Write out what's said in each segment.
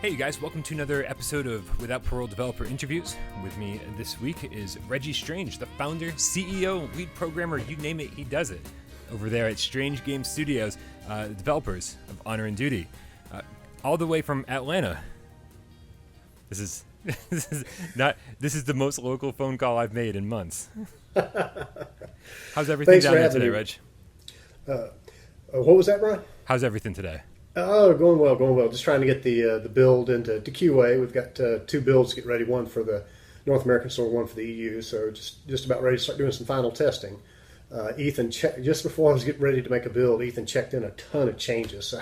Hey you guys, welcome to another episode of Without Parole Developer Interviews. With me this week is Reggie Strange, the founder, CEO, lead programmer, you name it, he does it. Over there at Strange Game Studios, the developers of Honor and Duty, all the way from Atlanta. This is the most local phone call I've made in months. How's everything down there today, Reg? What was that, Brian? How's everything today? Oh, going well. Just trying to get the build into QA. We've got two builds to get ready, one for the North American store, one for the EU. So just about ready to start doing some final testing. Ethan, just before I was getting ready to make a build, Ethan checked in a ton of changes. So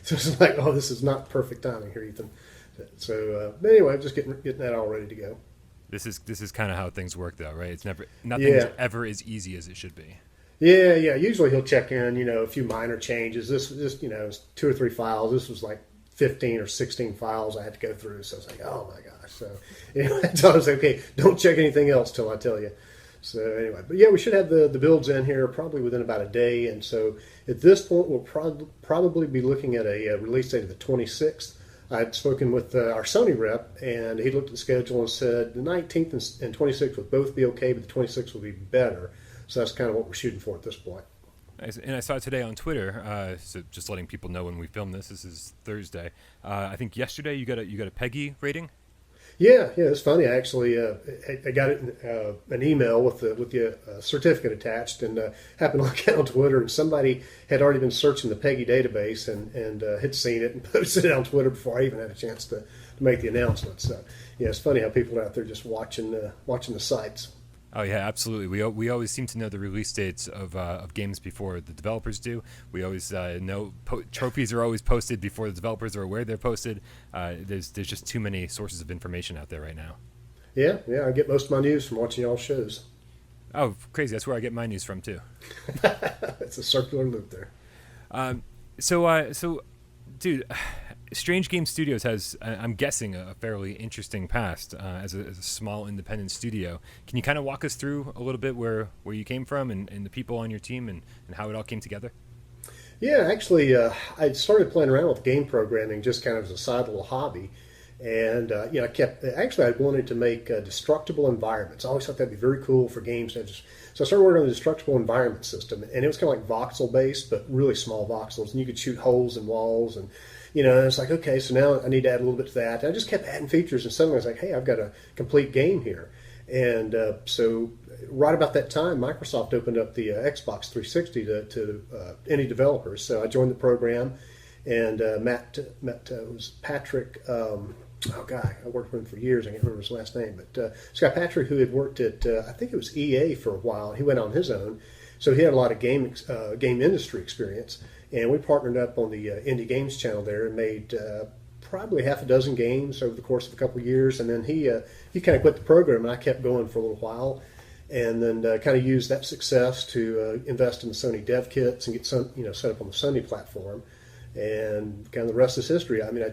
it's like, oh, this is not perfect timing here, Ethan. So but anyway, just getting that all ready to go. This is kind of how things work, though, right? It's nothing's ever as easy as it should be. Yeah. Usually he'll check in, a few minor changes. This, it's 2 or 3 files. This was like 15 or 16 files I had to go through. So I was like, oh my gosh. So anyway, so I was like, okay, don't check anything else till I tell you. So anyway, but yeah, we should have the builds in here probably within about a day. And so at this point, we'll probably be looking at a release date of the 26th. I'd spoken with our Sony rep, and he looked at the schedule and said the 19th and 26th would both be okay, but the 26th would be better. So that's kind of what we're shooting for at this point. Nice. And I saw today on Twitter, so just letting people know when we film this. This is Thursday. I think yesterday you got a PEGI rating. Yeah. It's funny. I actually I got an email with the certificate attached, and happened to look at it on Twitter, and somebody had already been searching the PEGI database and had seen it and posted it on Twitter before I even had a chance to make the announcement. So yeah, it's funny how people are out there just watching the sites. Oh yeah, absolutely. We always seem to know the release dates of games before the developers do. We always know trophies are always posted before the developers are aware they're posted. There's just too many sources of information out there right now. Yeah. I get most of my news from watching y'all shows. Oh, crazy! That's where I get my news from too. It's a circular loop there. So, dude. Strange Game Studios has, I'm guessing, a fairly interesting past as a small independent studio. Can you kind of walk us through a little bit where you came from and the people on your team and how it all came together? Yeah, actually, I started playing around with game programming just kind of as a side little hobby. And, I wanted to make destructible environments. I always thought that'd be very cool for games. So I started working on the destructible environment system. And it was kind of like voxel-based, but really small voxels. And you could shoot holes in walls and and it's like, okay, so now I need to add a little bit to that. And I just kept adding features, and suddenly I was like, hey, I've got a complete game here. And so right about that time, Microsoft opened up the Xbox 360 to any developers. So I joined the program, and was Patrick. I worked with him for years. I can't remember his last name, but Scott Patrick, who had worked at I think it was EA for a while. He went on his own, so he had a lot of game industry experience. And we partnered up on the Indie Games channel there and made probably half a dozen games over the course of a couple of years. And then he kind of quit the program, and I kept going for a little while. And then kind of used that success to invest in the Sony dev kits and get set up on the Sony platform. And kind of the rest is history. I mean,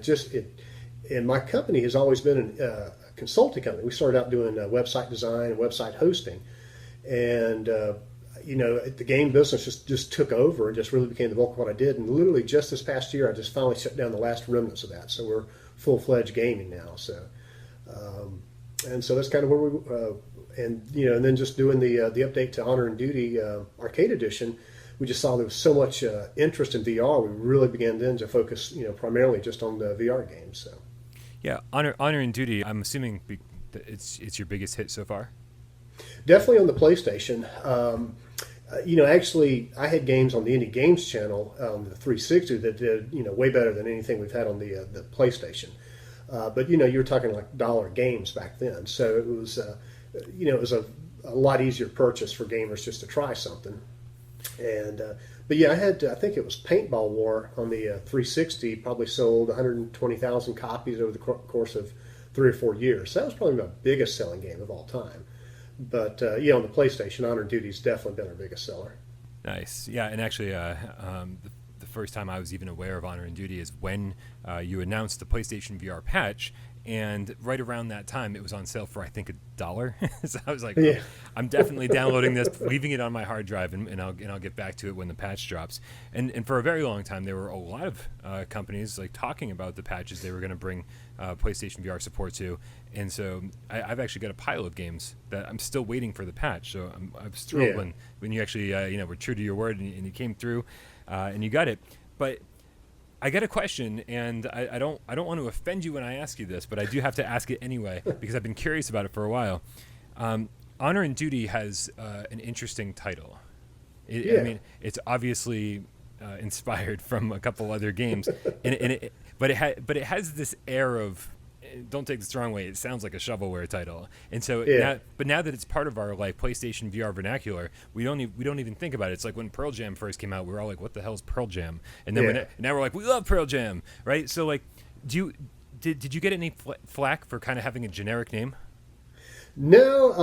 and my company has always been a consulting company. We started out doing website design and website hosting. And the game business just took over and just really became the bulk of what I did. And literally just this past year, I just finally shut down the last remnants of that. So we're full-fledged gaming now. So, and so that's kind of where we, and then just doing the update to Honor and Duty Arcade Edition, we just saw there was so much interest in VR. We really began then to focus, primarily just on the VR games. So, yeah, Honor and Duty. I'm assuming it's your biggest hit so far. Definitely on the PlayStation. Actually, I had games on the Indie Games channel, the 360, that did way better than anything we've had on the PlayStation. But you were talking like dollar games back then, so it was it was a lot easier purchase for gamers just to try something. And but yeah, I think it was Paintball War on the 360. Probably sold 120,000 copies over the course of 3 or 4 years. So that was probably my biggest selling game of all time. But on the PlayStation, Honor and Duty's definitely been our biggest seller. Nice, yeah, and actually, the first time I was even aware of Honor and Duty is when you announced the PlayStation VR patch. And right around that time, it was on sale for, I think, $1. So I was like, Yeah. I'm definitely downloading this, leaving it on my hard drive, and I'll get back to it when the patch drops. And for a very long time, there were a lot of companies like talking about the patches they were going to bring PlayStation VR support to. And so I've actually got a pile of games that I'm still waiting for the patch. So I was thrilled when you actually were true to your word and you came through and you got it. But I got a question, and I don't want to offend you when I ask you this, but I do have to ask it anyway because I've been curious about it for a while. Honor and Duty has an interesting title. I mean, it's obviously inspired from a couple other games, but it has this air of, don't take this the wrong way, it sounds like a shovelware title. And so now that it's part of our like PlayStation VR vernacular, we don't even think about it. It's like when Pearl Jam first came out, we were all like, what the hell is Pearl Jam? And then now we're like, we love Pearl Jam, right? So like, did you get any flack for kind of having a generic name? No,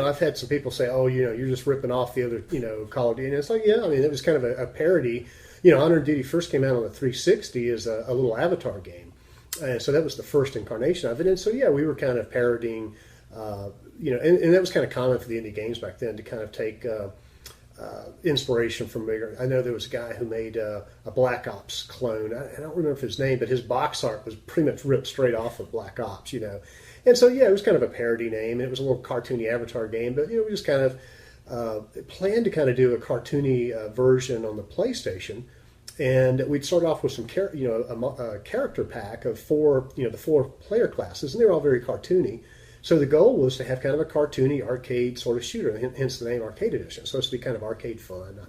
I've had some people say, "Oh, you're just ripping off the other, Call of Duty." And it's like, yeah, I mean, it was kind of a parody. Honor and Duty first came out on the 360 as a little avatar game. So that was the first incarnation of it. And so, we were kind of parodying, and that was kind of common for the indie games back then to kind of take inspiration from bigger. I know there was a guy who made a Black Ops clone. I don't remember his name, but his box art was pretty much ripped straight off of Black Ops, And so, it was kind of a parody name. It was a little cartoony avatar game, but, we just kind of planned to kind of do a cartoony version on the PlayStation. And we'd start off with some, a character pack of the 4 player classes, and they were all very cartoony. So the goal was to have kind of a cartoony arcade sort of shooter, hence the name Arcade Edition. So it's to be kind of arcade fun.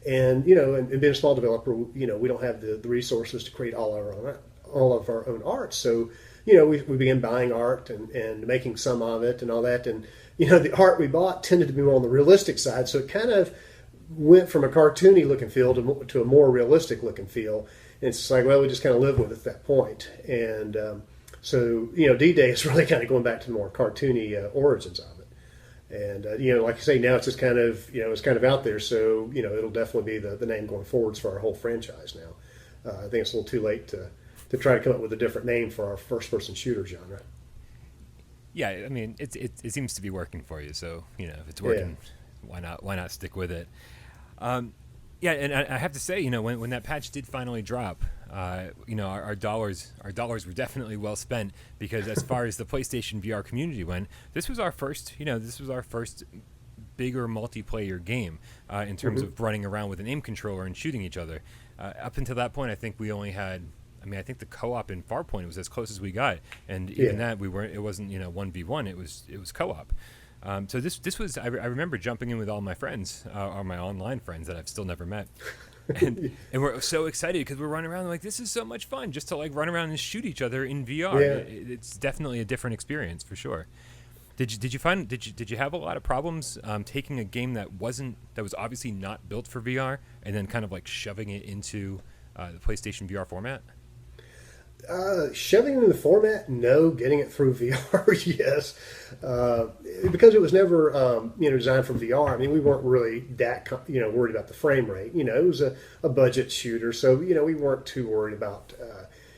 And, and being a small developer, we don't have the resources to create all of our own art. So, we began buying art and making some of it and all that. And, the art we bought tended to be more on the realistic side. So it kind of went from a cartoony looking feel to a more realistic looking feel. And it's like, well, we just kind of live with it at that point. And so, D-Day is really kind of going back to the more cartoony origins of it. And, like you say, now it's just kind of, it's kind of out there. So, it'll definitely be the name going forwards for our whole franchise now. I think it's a little too late to try to come up with a different name for our first-person shooter genre. Yeah, I mean, it seems to be working for you. So, if it's working, why not stick with it? And I have to say, when that patch did finally drop, our dollars were definitely well spent because as far as the PlayStation VR community went, this was our first bigger multiplayer game in terms of running around with an aim controller and shooting each other. Up until that point, I think we only had. I think the co-op in Farpoint was as close as we got, and even that we weren't. It wasn't 1v1. It was co-op. So this was. I remember jumping in with all my friends, or my online friends that I've still never met, and we're so excited because we're running around like this is so much fun just to like run around and shoot each other in VR. Yeah. It's definitely a different experience for sure. Did you have a lot of problems taking a game that was obviously not built for VR and then kind of like shoving it into the PlayStation VR format? Shoving it in the format, no. Getting it through VR, yes. Because it was never, designed for VR. I mean, we weren't really that, worried about the frame rate. It was a budget shooter, so we weren't too worried about,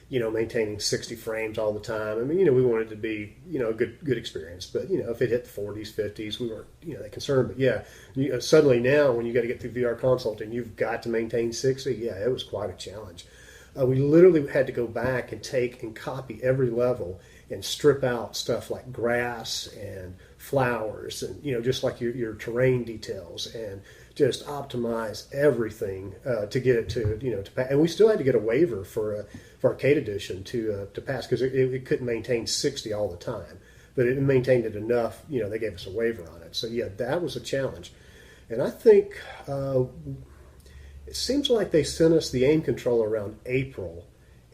maintaining 60 frames all the time. I mean, we wanted it to be, a good experience. But if it hit the 40s, 50s, we weren't, that concerned. But yeah, suddenly now when you got to get through VR consult and you've got to maintain 60, yeah, it was quite a challenge. We literally had to go back and take and copy every level and strip out stuff like grass and flowers and, just like your terrain details and just optimize everything to get it to pass. And we still had to get a waiver for Arcade Edition to pass because it couldn't maintain 60 all the time. But it maintained it enough, they gave us a waiver on it. So, yeah, that was a challenge. And I think... it seems like they sent us the aim controller around April,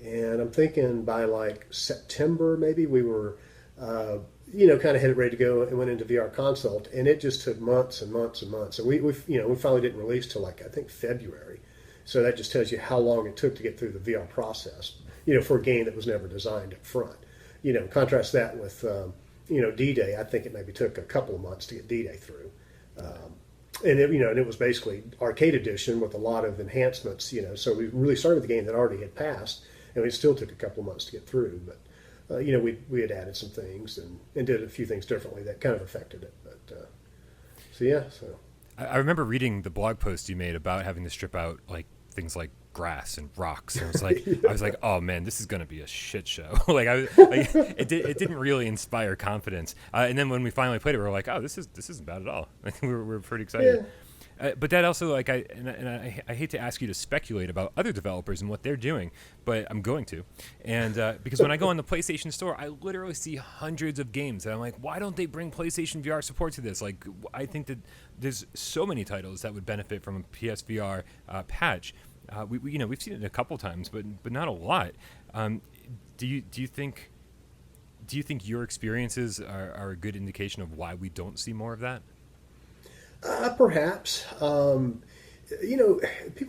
and I'm thinking by like September maybe we were, kind of had it ready to go and went into VR consult, and it just took months and months and months. And we finally didn't release till like I think February, so that just tells you how long it took to get through the VR process, for a game that was never designed up front. Contrast that with, D-Day. I think it maybe took a couple of months to get D-Day through. and it was basically arcade edition with a lot of enhancements. So we really started with a game that already had passed, and it still took a couple of months to get through. But we had added some things and did a few things differently that kind of affected it. But so. I remember reading the blog post you made about having to strip out like things like grass and rocks, and I was like, oh man, this is gonna be a shit show. It didn't really inspire confidence. And then when we finally played it, we were like, oh, this isn't bad at all. we were pretty excited. Yeah. But that also, like, I hate to ask you to speculate about other developers and what they're doing, but I'm going to. And because when I go on the PlayStation Store, I literally see hundreds of games, and I'm like, why don't they bring PlayStation VR support to this? Like, I think that there's so many titles that would benefit from a PSVR patch. We've seen it a couple times, but not a lot. Do you think your experiences are a good indication of why we don't see more of that? Perhaps. People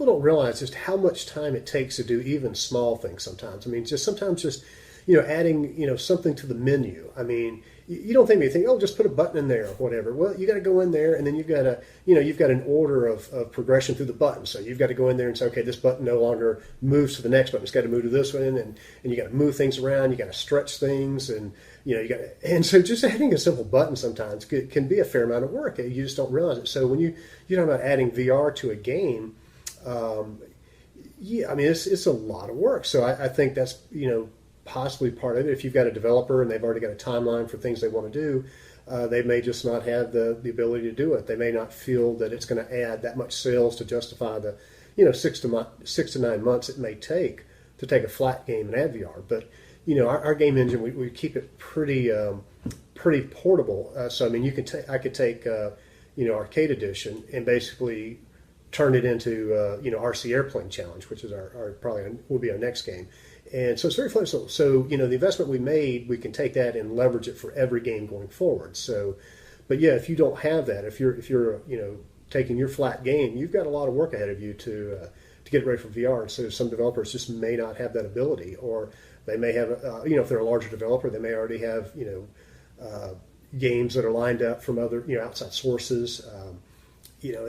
don't realize just how much time it takes to do even small things sometimes. I mean, sometimes adding, something to the menu. I mean, you don't think anything, just put a button in there or whatever. Well, you got to go in there, and then you've got an order of progression through the button. So you've got to go in there and say, okay, this button no longer moves to the next button. It's got to move to this one, and you got to move things around. You got to stretch things, and so just adding a simple button sometimes can be a fair amount of work. You just don't realize it. So when you're talking about adding VR to a game, it's a lot of work. So I think that's possibly part of it. If you've got a developer and they've already got a timeline for things they want to do, they may just not have the ability to do it. They may not feel that it's going to add that much sales to justify the 6 to 9 months it may take to take a flat game and add VR. But our game engine, we keep it pretty portable. So I mean, I could take Arcade Edition and basically turn it into RC Airplane Challenge, which is our probably will be our next game. And so it's very flexible. So, the investment we made, we can take that and leverage it for every game going forward. So, but yeah, if you don't have that, if you're taking your flat game, you've got a lot of work ahead of you to get ready for VR. So some developers just may not have that ability, or they may have, if they're a larger developer, they may already have, games that are lined up from other, outside sources, and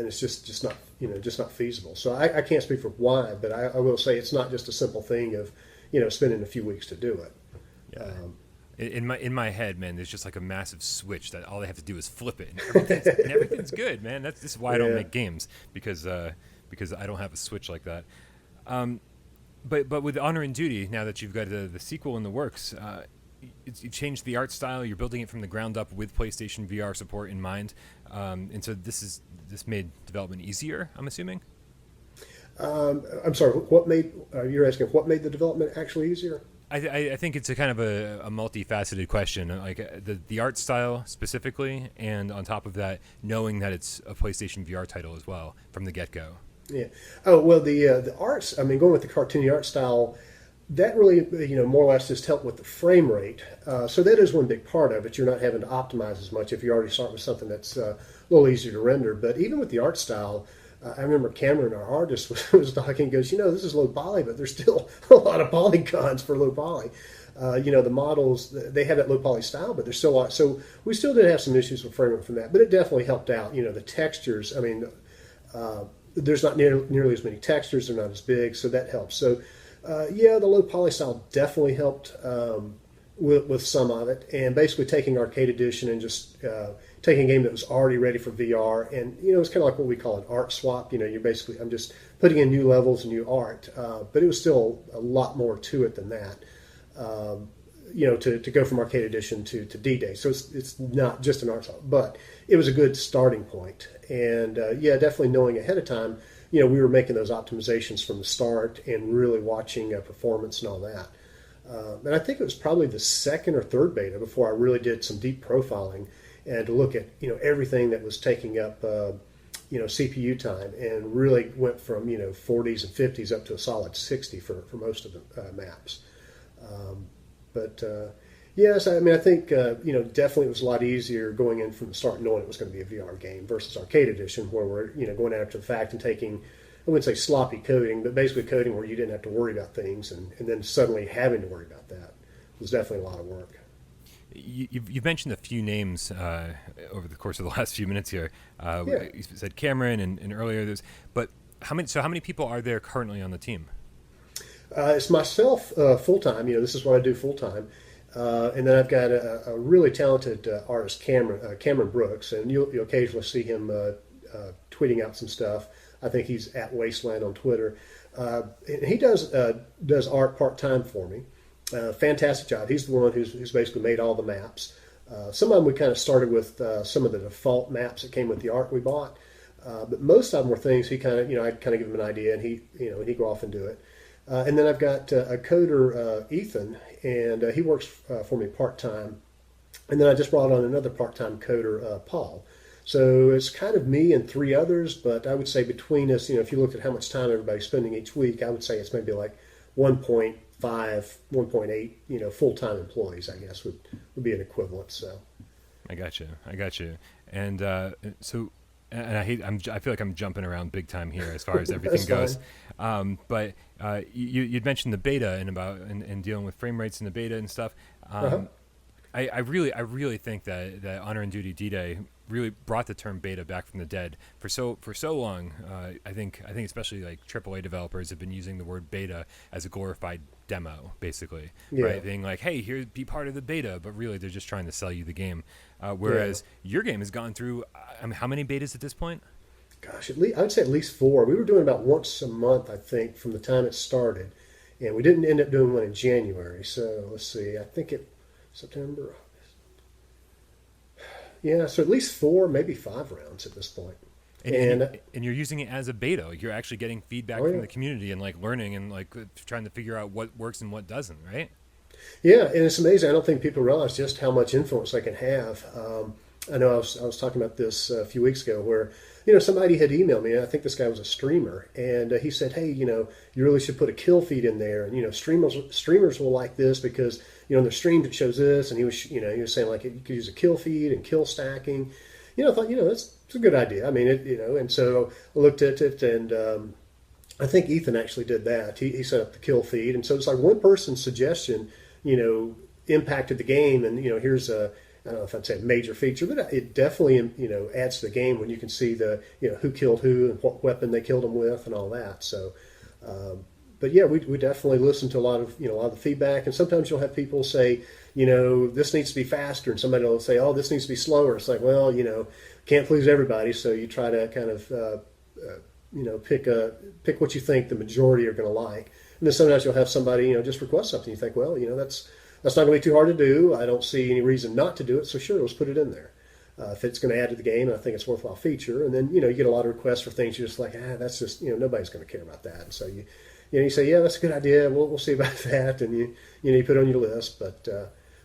it's just not feasible. So I can't speak for why, but I will say it's not just a simple thing of, spending a few weeks to do it. Yeah. In my head, man, there's just like a massive switch that all they have to do is flip it, and everything's good, man. This is why I don't make games, because I don't have a switch like that. But with Honor and Duty, now that you've got the sequel in the works, you changed the art style. You're building it from the ground up with PlayStation VR support in mind, and so this made development easier, I'm assuming. I'm sorry. You're asking what made the development actually easier? I think it's a kind of a multifaceted question, like the art style specifically, and on top of that, knowing that it's a PlayStation VR title as well from the get-go. Yeah. Oh well, the arts. I mean, going with the cartoony art style, that really more or less just helped with the frame rate. So that is one big part of it. You're not having to optimize as much if you already start with something that's a little easier to render. But even with the art style. I remember Cameron, our artist, was talking. Goes, this is low poly, but there's still a lot of polygons for low poly. The models, they have that low poly style, but there's still a lot. So we still did have some issues with framing from that, but it definitely helped out. The textures. I mean, there's not nearly as many textures. They're not as big, so that helps. So the low poly style definitely helped with some of it, and basically taking Arcade Edition and just taking a game that was already ready for VR, and it's kind of like what we call an art swap. I'm just putting in new levels and new art, but it was still a lot more to it than that. To go from Arcade Edition to D-Day, so it's not just an art swap, but it was a good starting point. And definitely knowing ahead of time, we were making those optimizations from the start and really watching performance and all that. And I think it was probably the second or third beta before I really did some deep profiling and to look at everything that was taking up CPU time, and really went from 40s and 50s up to a solid 60 for most of the maps. Yes, I mean I think definitely it was a lot easier going in from the start knowing it was going to be a VR game versus Arcade Edition, where we're going after the fact and taking, I wouldn't say sloppy coding, but basically coding where you didn't have to worry about things, and then suddenly having to worry about that was definitely a lot of work. You've mentioned a few names over the course of the last few minutes here. Yeah. You said Cameron and earlier there's, but how many people are there currently on the team? It's myself full time. This is what I do full time, and then I've got a really talented artist, Cameron Brooks, and you'll occasionally see him tweeting out some stuff. I think he's at Wasteland on Twitter. And he does art part time for me. Fantastic job. He's the one who's basically made all the maps. Some of them we kind of started with some of the default maps that came with the art we bought, but most of them were things he kind of I'd kind of give him an idea and he'd go off and do it. And then I've got a coder, Ethan, and he works for me part time. And then I just brought on another part time coder, Paul. So it's kind of me and three others, but I would say between us, if you looked at how much time everybody's spending each week, I would say it's maybe like 1.5, 1.8, full-time employees, I guess, would be an equivalent. So I got you. And so, and I feel like I'm jumping around big time here as far as everything goes. But you'd mentioned the beta and dealing with frame rates in the beta and stuff. I really think that Honor and Duty D-Day really brought the term beta back from the dead. For so long, I think especially like AAA developers have been using the word beta as a glorified demo, basically, right? Being like, hey, here, be part of the beta, but really they're just trying to sell you the game. Whereas your game has gone through, how many betas at this point? Gosh, I would say at least 4. We were doing about once a month, I think, from the time it started, and we didn't end up doing one in January. So let's see, I think September. Yeah, so at least 4, maybe 5 rounds at this point. And you're using it as a beta. You're actually getting feedback from the community and like learning and like trying to figure out what works and what doesn't, right? Yeah, and it's amazing. I don't think people realize just how much influence they can have. I know I was talking about this a few weeks ago where, somebody had emailed me, and I think this guy was a streamer, and he said, hey, you really should put a kill feed in there. And, streamers will like this because, in their streams it shows this. And he was saying like you could use a kill feed and kill stacking. I thought, that's a good idea. I mean, and so I looked at it, and I think Ethan actually did that. He set up the kill feed. And so it's like one person's suggestion, impacted the game. And, here's I don't know if I'd say a major feature, but it definitely, adds to the game when you can see the, who killed who and what weapon they killed them with and all that. So, but yeah, we definitely listen to a lot of the feedback. And sometimes you'll have people say, this needs to be faster. And somebody will say, oh, this needs to be slower. It's like, well, can't please everybody. So you try to kind of, pick what you think the majority are going to like. And then sometimes you'll have somebody, just request something. You think, well, that's not going to be too hard to do. I don't see any reason not to do it. So sure, let's put it in there. If it's going to add to the game, and I think it's a worthwhile feature. And then, you get a lot of requests for things. You're just like, that's just, nobody's going to care about that. And so you say, yeah, that's a good idea. We'll see about that. And you put it on your list. But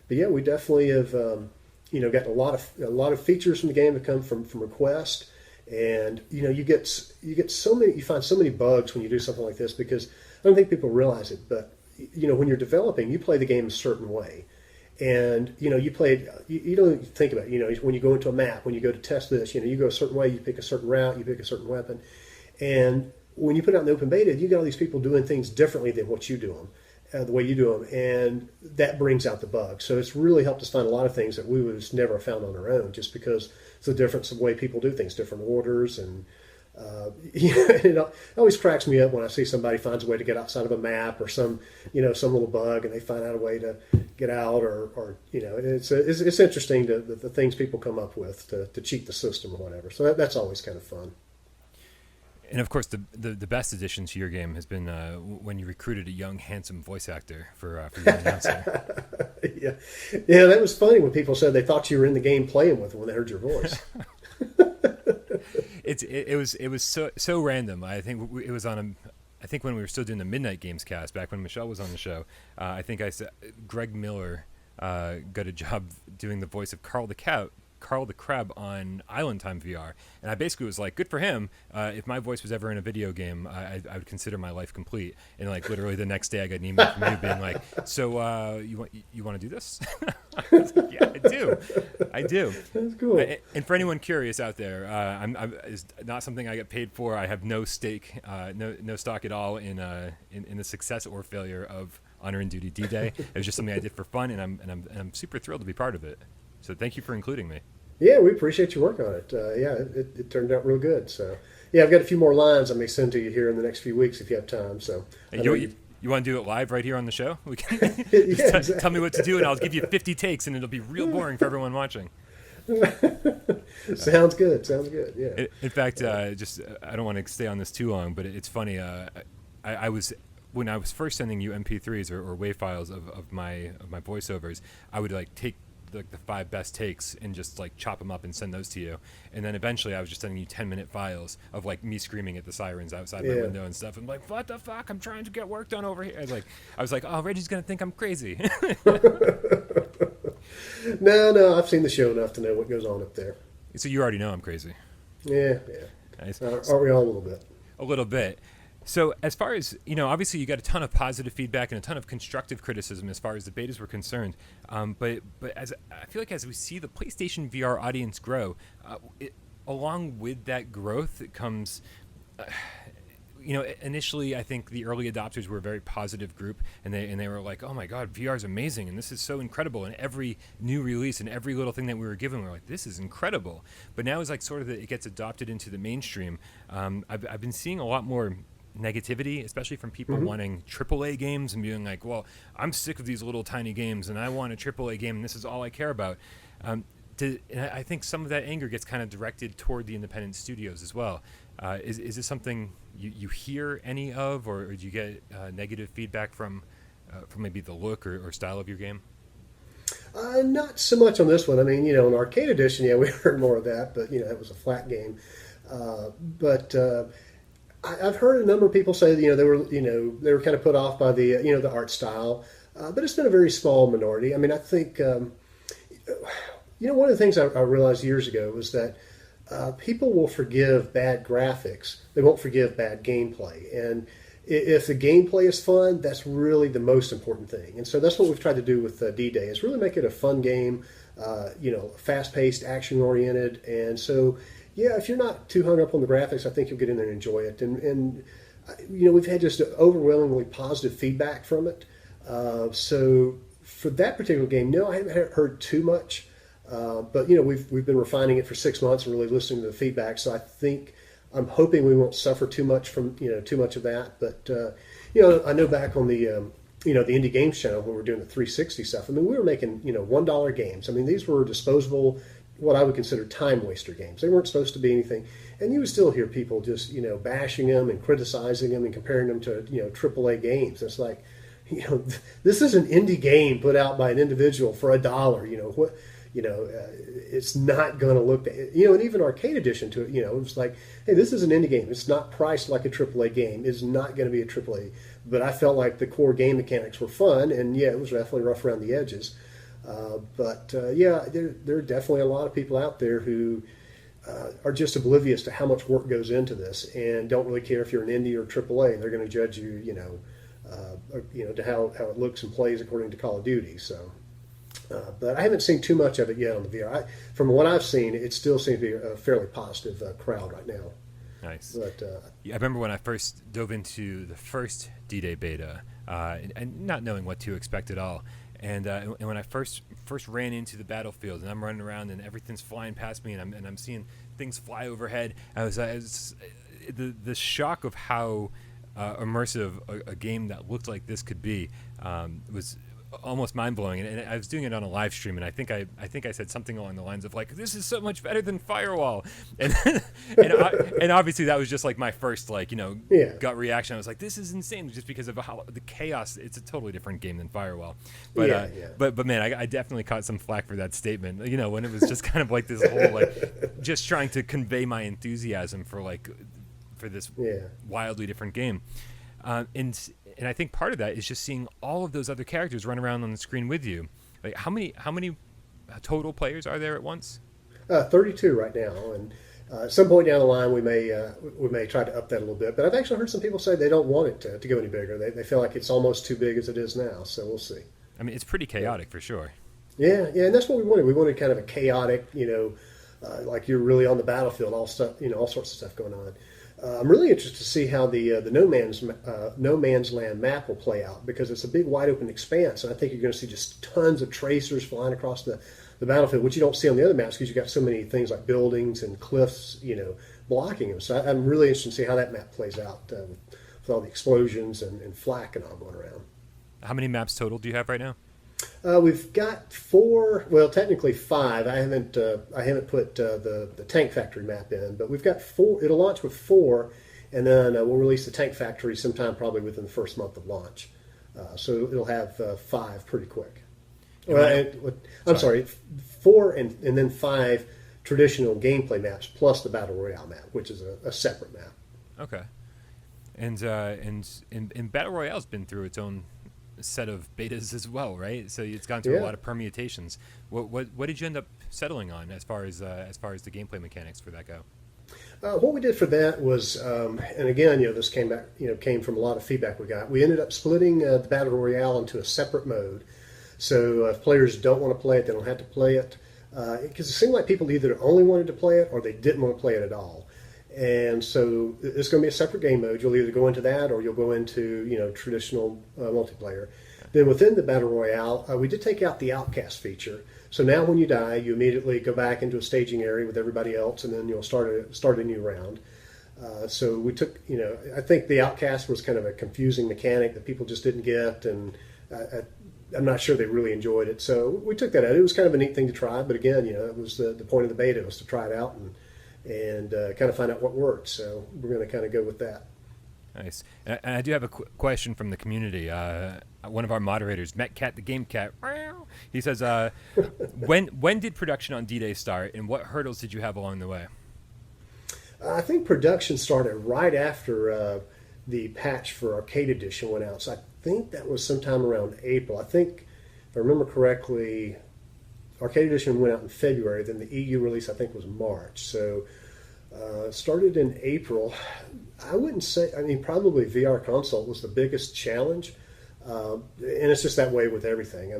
yeah, we definitely have, got a lot of features from the game that come from request. And, you find so many bugs when you do something like this, because I don't think people realize it, but when you're developing, you play the game a certain way. And, you play it, you don't think about it. When you go into a map, when you go to test this, you go a certain way, you pick a certain route, you pick a certain weapon. And when you put it out in the open beta, you get all these people doing things differently than what you do them, the way you do them. And that brings out the bugs. So it's really helped us find a lot of things that we would have never found on our own, just because it's the difference of the way people do things, different orders. And, it always cracks me up when I see somebody finds a way to get outside of a map or some little bug, and they find out a way to get out, or it's interesting the things people come up with to cheat the system or whatever. So that's always kind of fun. And of course, the best addition to your game has been when you recruited a young, handsome voice actor for your announcer. Yeah, that was funny when people said they thought you were in the game playing with them when they heard your voice. It was so random. I think it was I think when we were still doing the Midnight Games cast back when Michelle was on the show. I think I said Greg Miller got a job doing the voice of Carl the Crab on Island Time VR, and I basically was like, good for him. If my voice was ever in a video game, I would consider my life complete. And like literally the next day I got an email from you being like, so you want to do this? I was like, yeah, I do. That's cool. And for anyone curious out there, it's not something I get paid for. I have no stake, no stock at all in the success or failure of Honor and Duty D-Day. It was just something I did for fun, and I'm super thrilled to be part of it. So thank you for including me. Yeah, we appreciate your work on it. It turned out real good. So yeah, I've got a few more lines I may send to you here in the next few weeks if you have time. So Hey, you want to do it live right here on the show? We can exactly. tell me what to do, and I'll give you 50 takes, and it'll be real boring for everyone watching. Sounds good. Yeah. In fact, I don't want to stay on this too long, but it's funny. I was when I was first sending you MP3s or WAV files of my voiceovers, I would like take the 5 best takes and just like chop them up and send those to you. And then eventually I was just sending you 10-minute files of like me screaming at the sirens outside my window and stuff. I'm like, what the fuck? I'm trying to get work done over here. I was like, oh, Reggie's going to think I'm crazy. No, I've seen the show enough to know what goes on up there. So you already know I'm crazy. Yeah. Nice. Aren't we all a little bit? A little bit. So as far as, obviously you got a ton of positive feedback and a ton of constructive criticism as far as the betas were concerned. But as I feel like as we see the PlayStation VR audience grow, along with that growth, it comes, initially I think the early adopters were a very positive group, and they were like, oh my God, VR is amazing, and this is so incredible. And every new release and every little thing that we were given, we were like, this is incredible. But now it's like sort of it gets adopted into the mainstream. I've been seeing a lot more negativity, especially from people wanting AAA games and being like, well, I'm sick of these little tiny games and I want a AAA game and this is all I care about. And I think some of that anger gets kind of directed toward the independent studios as well. Is this something you hear any of, or do you get negative feedback from maybe the look or style of your game? Not so much on this one. I mean, in Arcade Edition, we heard more of that, but it was a flat game. I've heard a number of people say they were kind of put off by the the art style, but it's been a very small minority. I mean, I think one of the things I realized years ago was that people will forgive bad graphics, they won't forgive bad gameplay, and if the gameplay is fun, that's really the most important thing. And so that's what we've tried to do with D-Day, is really make it a fun game, fast-paced, action-oriented, and so. Yeah, if you're not too hung up on the graphics, I think you'll get in there and enjoy it. And we've had just overwhelmingly positive feedback from it. So for that particular game, no, I haven't heard too much. But we've been refining it for 6 months and really listening to the feedback. So I'm hoping we won't suffer too much from too much of that. But I know back on the the Indie Games channel when we were doing the 360 stuff. I mean, we were making $1 games. I mean, these were disposable, what I would consider time waster games. They weren't supposed to be anything, and you would still hear people just bashing them and criticizing them and comparing them to AAA games. It's like, this is an indie game put out by an individual for $1. It's not going to look, and even Arcade Edition to it, it was like, hey, this is an indie game. It's not priced like a AAA game. It's not going to be a AAA. But I felt like the core game mechanics were fun, and it was definitely rough around the edges. There are definitely a lot of people out there who are just oblivious to how much work goes into this and don't really care if you're an indie or AAA. They're going to judge you, to how it looks and plays according to Call of Duty. So, but I haven't seen too much of it yet on the VR. From what I've seen, it still seems to be a fairly positive crowd right now. Nice. But I remember when I first dove into the first D-Day beta and not knowing what to expect at all. And when I first ran into the battlefield, and I'm running around, and everything's flying past me, and I'm seeing things fly overhead, I was the shock of how immersive a game that looked like this could be was almost mind-blowing. And I was doing it on a live stream, and I think I said something along the lines of like, this is so much better than Firewall, and and obviously that was just like my first gut reaction. I was like, this is insane, just because of how the chaos. It's a totally different game than Firewall, but man, I definitely caught some flack for that statement, when it was just kind of like this whole just trying to convey my enthusiasm for this wildly different game. And I think part of that is just seeing all of those other characters run around on the screen with you. Like, how many total players are there at once? 32 right now, and at some point down the line we may try to up that a little bit. But I've actually heard some people say they don't want it to go any bigger. They feel like it's almost too big as it is now. So we'll see. I mean, it's pretty chaotic for sure. Yeah, and that's what we wanted. We wanted kind of a chaotic, like you're really on the battlefield, all sorts of stuff going on. I'm really interested to see how the No Man's Land map will play out, because it's a big wide open expanse, and I think you're going to see just tons of tracers flying across the battlefield, which you don't see on the other maps because you've got so many things like buildings and cliffs, blocking them. So I'm really interested to see how that map plays out with all the explosions and flak and all going around. How many maps total do you have right now? We've got 4, well, technically 5. I haven't put the Tank Factory map in, but we've got 4. It'll launch with 4, and then we'll release the Tank Factory sometime probably within the first month of launch. So it'll have 5 pretty quick. I'm sorry, 4 and then 5 traditional gameplay maps plus the Battle Royale map, which is a separate map. Okay. And Battle Royale's been through its own set of betas as well, right? So it's gone through a lot of permutations. What did you end up settling on as far as the gameplay mechanics for that go? What we did for that was, and again, this came from a lot of feedback we got. We ended up splitting the Battle Royale into a separate mode. So if players don't want to play it, they don't have to play it. Because it seemed like people either only wanted to play it or they didn't want to play it at all. And so it's going to be a separate game mode. You'll either go into that or you'll go into traditional multiplayer. Then within the Battle Royale, we did take out the outcast feature. So now when you die, you immediately go back into a staging area with everybody else, and then you'll start a new round. So we took, I think the outcast was kind of a confusing mechanic that people just didn't get, and I'm not sure they really enjoyed it. So we took that out. It was kind of a neat thing to try, but again, it was the point of the beta was to try it out and kind of find out what worked. So we're going to kind of go with that. Nice. And I do have a question from the community. One of our moderators, Metcat the Game Cat, he says, when did production on D-Day start, and what hurdles did you have along the way? I think production started right after the patch for Arcade Edition went out. So I think that was sometime around April. I think, if I remember correctly, Arcade Edition went out in February. Then the EU release, I think, was March. So started in April. I wouldn't say, probably VR console was the biggest challenge. And it's just that way with everything.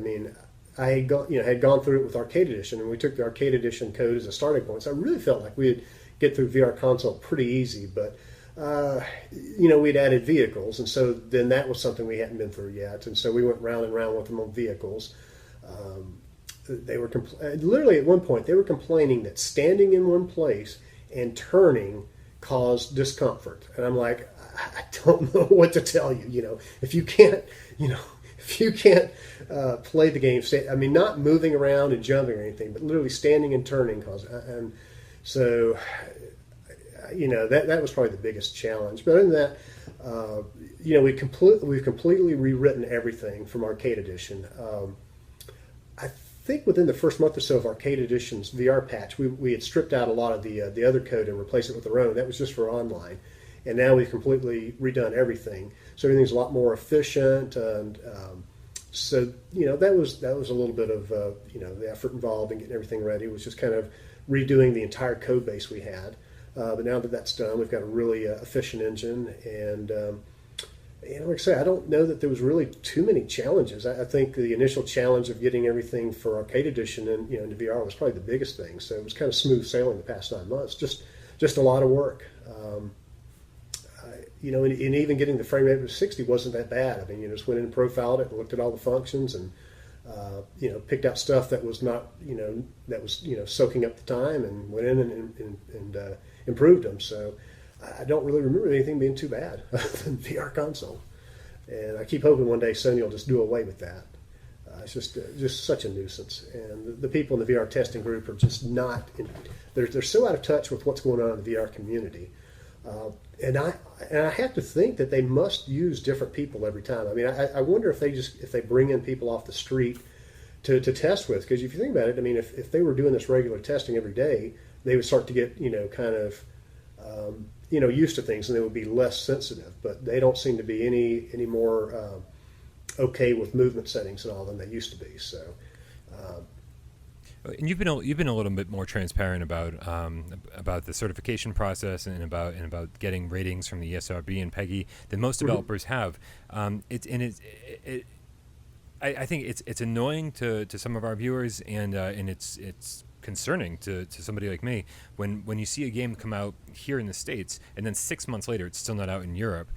I had gone through it with Arcade Edition, and we took the Arcade Edition code as a starting point. So I really felt like we'd get through VR console pretty easy, but we'd added vehicles, and so then that was something we hadn't been through yet, and so we went round and round with them on vehicles. They were literally at one point they were complaining that standing in one place and turning caused discomfort, and I'm like, I don't know what to tell you. If you can't, play the game, not moving around and jumping or anything, but literally standing and turning causes, and so. That was probably the biggest challenge. But other than that, we've completely rewritten everything from Arcade Edition. I think within the first month or so of Arcade Edition's VR patch, we had stripped out a lot of the other code and replaced it with our own. That was just for online, and now we've completely redone everything. So everything's a lot more efficient, and so that was a little bit of the effort involved in getting everything ready. It was just kind of redoing the entire code base we had. But now that that's done, we've got a really efficient engine, and like I say, I don't know that there was really too many challenges. I think the initial challenge of getting everything for Arcade Edition and into VR was probably the biggest thing. So it was kind of smooth sailing the past 9 months. Just a lot of work. And even getting the frame rate of 60 wasn't that bad. Just went in and profiled it and looked at all the functions and picked out stuff that was not soaking up the time and went in and improved them. So I don't really remember anything being too bad than VR console. And I keep hoping one day Sony will just do away with that. It's just such a nuisance. And the people in the VR testing group are just not. They're so out of touch with what's going on in the VR community. And I have to think that they must use different people every time. I wonder if they bring in people off the street to test with. Because if you think about it, if they were doing this regular testing every day, they would start to get used to things, and they would be less sensitive. But they don't seem to be any more okay with movement settings and all than they used to be. So. And you've been a little bit more transparent about the certification process and about getting ratings from the ESRB and PEGI than most developers have. I think it's annoying to some of our viewers, and it's concerning to somebody like me when you see a game come out here in the States and then 6 months later it's still not out in Europe.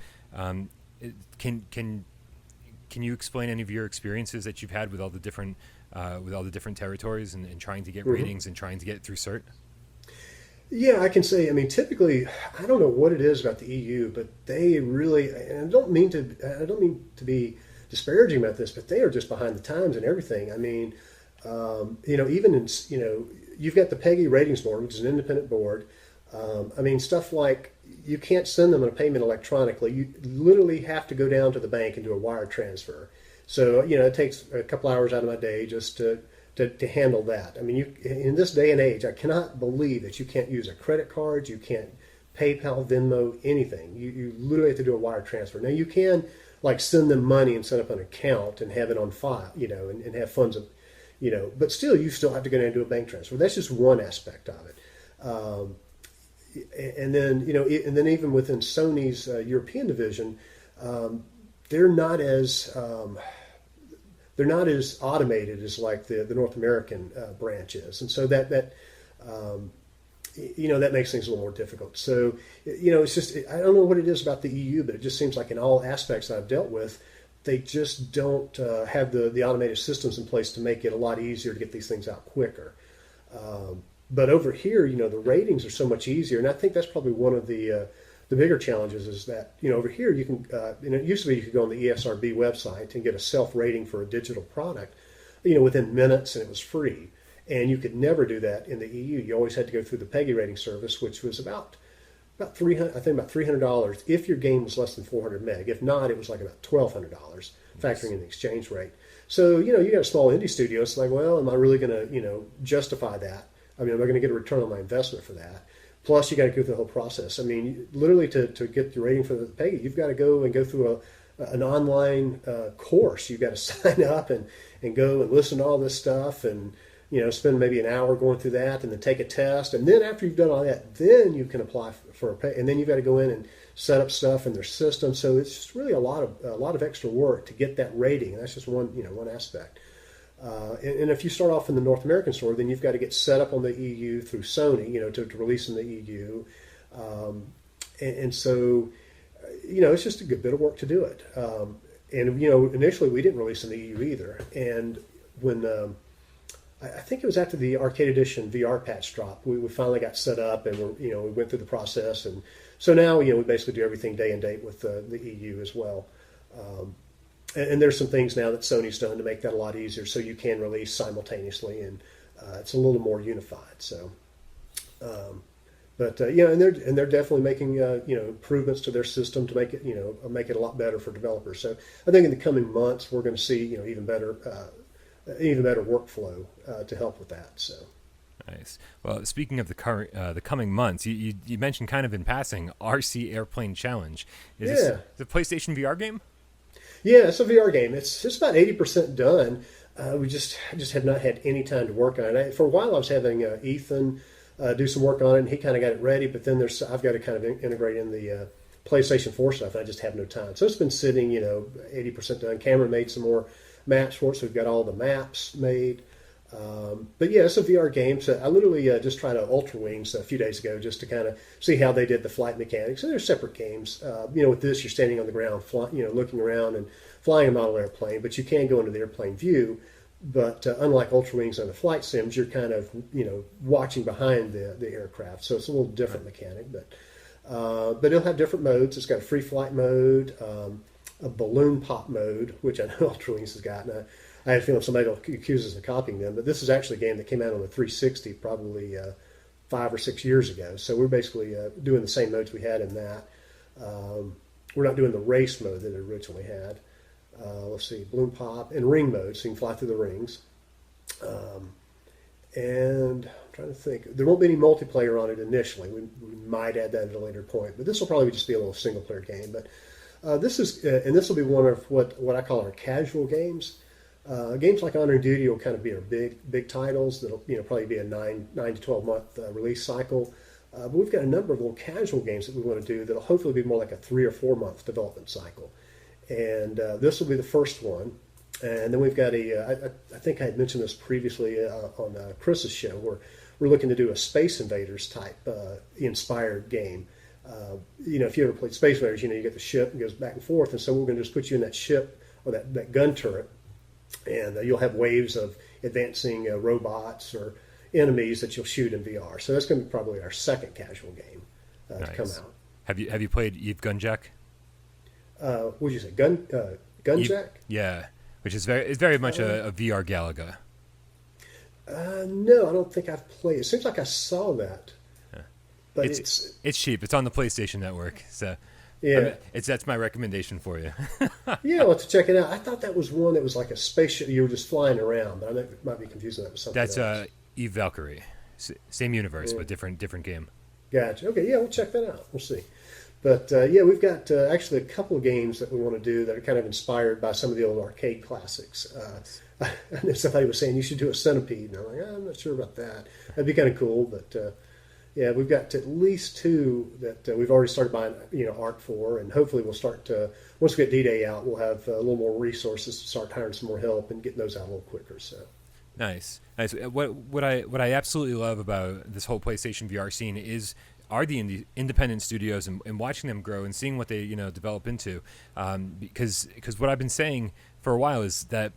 Can you explain any of your experiences that you've had with all the different territories and trying to get ratings and trying to get through cert? Yeah, I can say, I mean, typically, I don't know what it is about the EU, but they really, and I don't mean to be disparaging about this, but they are just behind the times and everything. I mean, even in, you've got the PEGI ratings board, which is an independent board. I mean, stuff like you can't send them a payment electronically. You literally have to go down to the bank and do a wire transfer. So, it takes a couple hours out of my day just to handle that. I mean, in this day and age, I cannot believe that you can't use a credit card, you can't PayPal, Venmo, anything. You literally have to do a wire transfer. Now, you can like send them money and set up an account and have it on file, and have funds, but still, you still have to go down and do a bank transfer. That's just one aspect of it. And then, and then even within Sony's European division, they're not as automated as like the North American branch is, and so that makes things a little more difficult. So it's just, I don't know what it is about the EU, but it just seems like in all aspects that I've dealt with, they just don't have the automated systems in place to make it a lot easier to get these things out quicker. But over here, the ratings are so much easier, and I think that's probably one of the bigger challenges is that, over here you can, it used to be you could go on the ESRB website and get a self-rating for a digital product, within minutes, and it was free. And you could never do that in the EU. You always had to go through the PEGI rating service, which was about $300 if your game was less than 400 meg. If not, it was like about $1,200, factoring in the exchange rate. So, you got a small indie studio. It's like, well, am I really going to, justify that? I mean, am I going to get a return on my investment for that? Plus, you got to go through the whole process. I mean, literally, to get the rating for the PEGI, you've got to go through an online course. You've got to sign up and go and listen to all this stuff and, spend maybe an hour going through that and then take a test. And then after you've done all that, then you can apply for a pay. And then you've got to go in and set up stuff in their system. So it's just really a lot of extra work to get that rating. And that's just one aspect. And if you start off in the North American store, then you've got to get set up on the EU through Sony, to release in the EU. And so, it's just a good bit of work to do it. And initially we didn't release in the EU either. And when I think it was after the Arcade Edition VR patch drop, we finally got set up and we went through the process. And so now, we basically do everything day and date with the EU as well. And there's some things now that Sony's done to make that a lot easier, so you can release simultaneously, and it's a little more unified. So, and they're definitely making improvements to their system to make it a lot better for developers. So I think in the coming months we're going to see even better workflow to help with that. So. Nice. Well, speaking of the coming months, you mentioned kind of in passing RC Airplane Challenge. Is this a PlayStation VR game? Yeah, it's a VR game. It's just about 80% done. We just have not had any time to work on it. For a while, I was having Ethan do some work on it, and he kind of got it ready. But then I've got to kind of integrate in the PlayStation 4 stuff, and I just have no time. So it's been sitting, 80% done. Cameron made some more maps for it, so we've got all the maps made. But yeah, it's a VR game. So I literally just tried out Ultra Wings a few days ago just to kind of see how they did the flight mechanics. And they're separate games. With this, you're standing on the ground, looking around and flying a model airplane, but you can go into the airplane view. But unlike Ultra Wings and the flight sims, you're kind of, watching behind the aircraft. So it's a little different mechanic, but it'll have different modes. It's got a free flight mode, a balloon pop mode, which I know Ultra Wings has got. And I have a feeling somebody will accuse us of copying them, but this is actually a game that came out on the 360 probably 5 or 6 years ago. So we're basically doing the same modes we had in that. We're not doing the race mode that it originally had. Let's see, balloon pop and ring mode, so you can fly through the rings. And I'm trying to think. There won't be any multiplayer on it initially. We might add that at a later point, but this will probably just be a little single-player game. But this will be one of what I call our casual games. Games like Honor and Duty will kind of be our big titles that'll probably be a 9 to 12 month release cycle. But we've got a number of little casual games that we want to do that'll hopefully be more like a 3 or 4 month development cycle. And this will be the first one. And then we've got I think I had mentioned this previously on Chris's show, where we're looking to do a Space Invaders type inspired game. If you ever played Space Invaders, you get the ship and goes back and forth, and so we're going to just put you in that ship or that gun turret, and you'll have waves of advancing robots or enemies that you'll shoot in VR. So that's going to be probably our second casual game to come out. Have you played Eve Gunjack? What did you say? Gunjack? Yeah, which is very much a VR Galaga. No, I don't think I've played. It seems like I saw that. But it's cheap. It's on the PlayStation Network, so yeah, that's my recommendation for you. Yeah, let's check it out. I thought that was one that was like a spaceship. You were just flying around, but I might be confusing that with something else. That's Eve Valkyrie, same universe, but different game. Gotcha. Okay, yeah, we'll check that out. We'll see. But we've got actually a couple of games that we want to do that are kind of inspired by some of the old arcade classics. I know somebody was saying you should do a Centipede, and I'm like, I'm not sure about that. That'd be kind of cool, but. Yeah, we've got at least two that we've already started buying, art for, and hopefully we'll start to, once we get D-Day out, we'll have a little more resources to start hiring some more help and getting those out a little quicker. So nice. What I absolutely love about this whole PlayStation VR scene are the independent studios and watching them grow and seeing what they develop into, because what I've been saying for a while is that.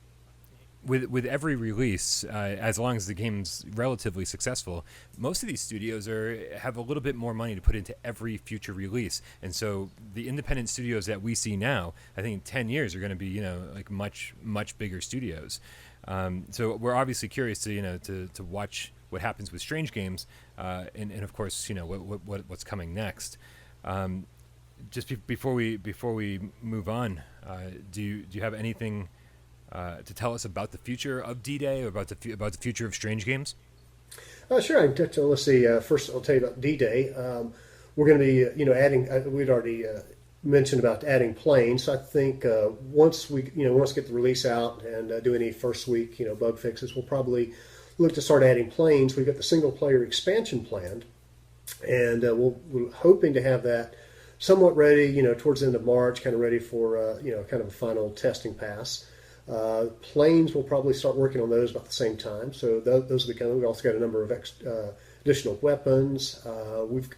With every release, as long as the game's relatively successful, most of these studios have a little bit more money to put into every future release. And so the independent studios that we see now, I think in 10 years are going to be, like much bigger studios. So we're obviously curious to watch what happens with Strange Games, and of course, what's coming next. Just before we move on, do you have anything to tell us about the future of D-Day or about the future of Strange Games? Sure, I can touch on. Let's see. First, I'll tell you about D-Day. We're going to be, adding. We'd already mentioned about adding planes. So I think once we get the release out and do any first week, bug fixes, we'll probably look to start adding planes. We've got the single player expansion planned, and we're hoping to have that somewhat ready, towards the end of March, kind of ready for, kind of a final testing pass. Planes, we'll probably start working on those about the same time. So those will be coming. We've also got a number of additional weapons. We've,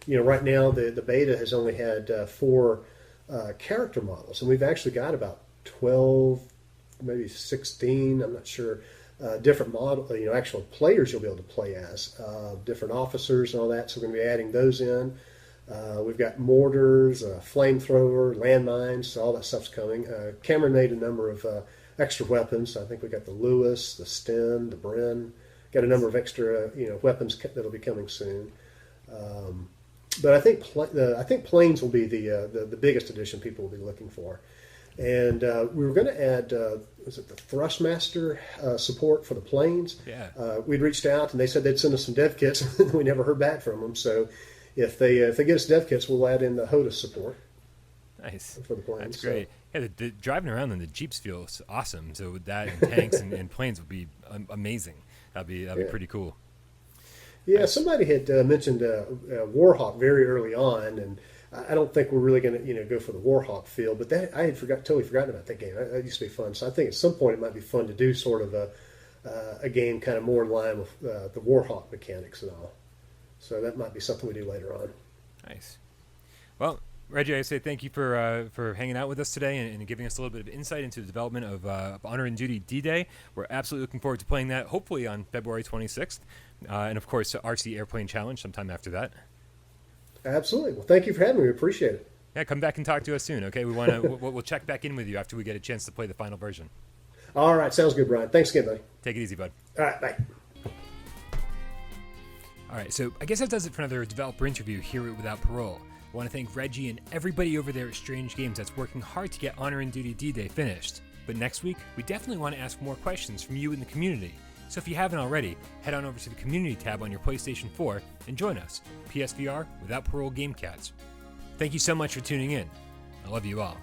right now the beta has only had 4 character models, and we've actually got about 12, maybe 16. I'm not sure. Different model, actual players you'll be able to play as, different officers and all that. So we're going to be adding those in. We've got mortars, flamethrower, landmines, so all that stuff's coming. Cameron made a number of extra weapons. I think we got the Lewis, the Sten, the Bren. Got a number of extra weapons that'll be coming soon. But I think planes will be the biggest addition people will be looking for. And we were going to add, was it the Thrustmaster support for the planes? Yeah. We'd reached out and they said they'd send us some dev kits. We never heard back from them. So if they get us dev kits, we'll add in the HOTAS support. Nice. For the planes. That's great. So, yeah, the driving around in the Jeeps feels awesome. So with that and tanks and planes would be amazing. That'd be pretty cool. Yeah, nice. Somebody had mentioned Warhawk very early on, and I don't think we're really going to go for the Warhawk feel, but that I had totally forgotten about that game. That used to be fun. So I think at some point it might be fun to do sort of a game kind of more in line with the Warhawk mechanics and all. So that might be something we do later on. Nice. Well, Reggie, I say thank you for hanging out with us today and giving us a little bit of insight into the development of Honor and Duty D-Day. We're absolutely looking forward to playing that, hopefully on February 26th. And, of course, RC Airplane Challenge sometime after that. Absolutely. Well, thank you for having me. We appreciate it. Yeah, come back and talk to us soon, okay? We want to. We'll check back in with you after we get a chance to play the final version. All right. Sounds good, Brian. Thanks again, buddy. Take it easy, bud. All right. Bye. All right, so I guess that does it for another developer interview here at Without Parole. I want to thank Reggie and everybody over there at Strange Games that's working hard to get Honor and Duty D-Day finished. But next week, we definitely want to ask more questions from you in the community. So if you haven't already, head on over to the Community tab on your PlayStation 4 and join us, PSVR Without Parole Game Cats. Thank you so much for tuning in. I love you all.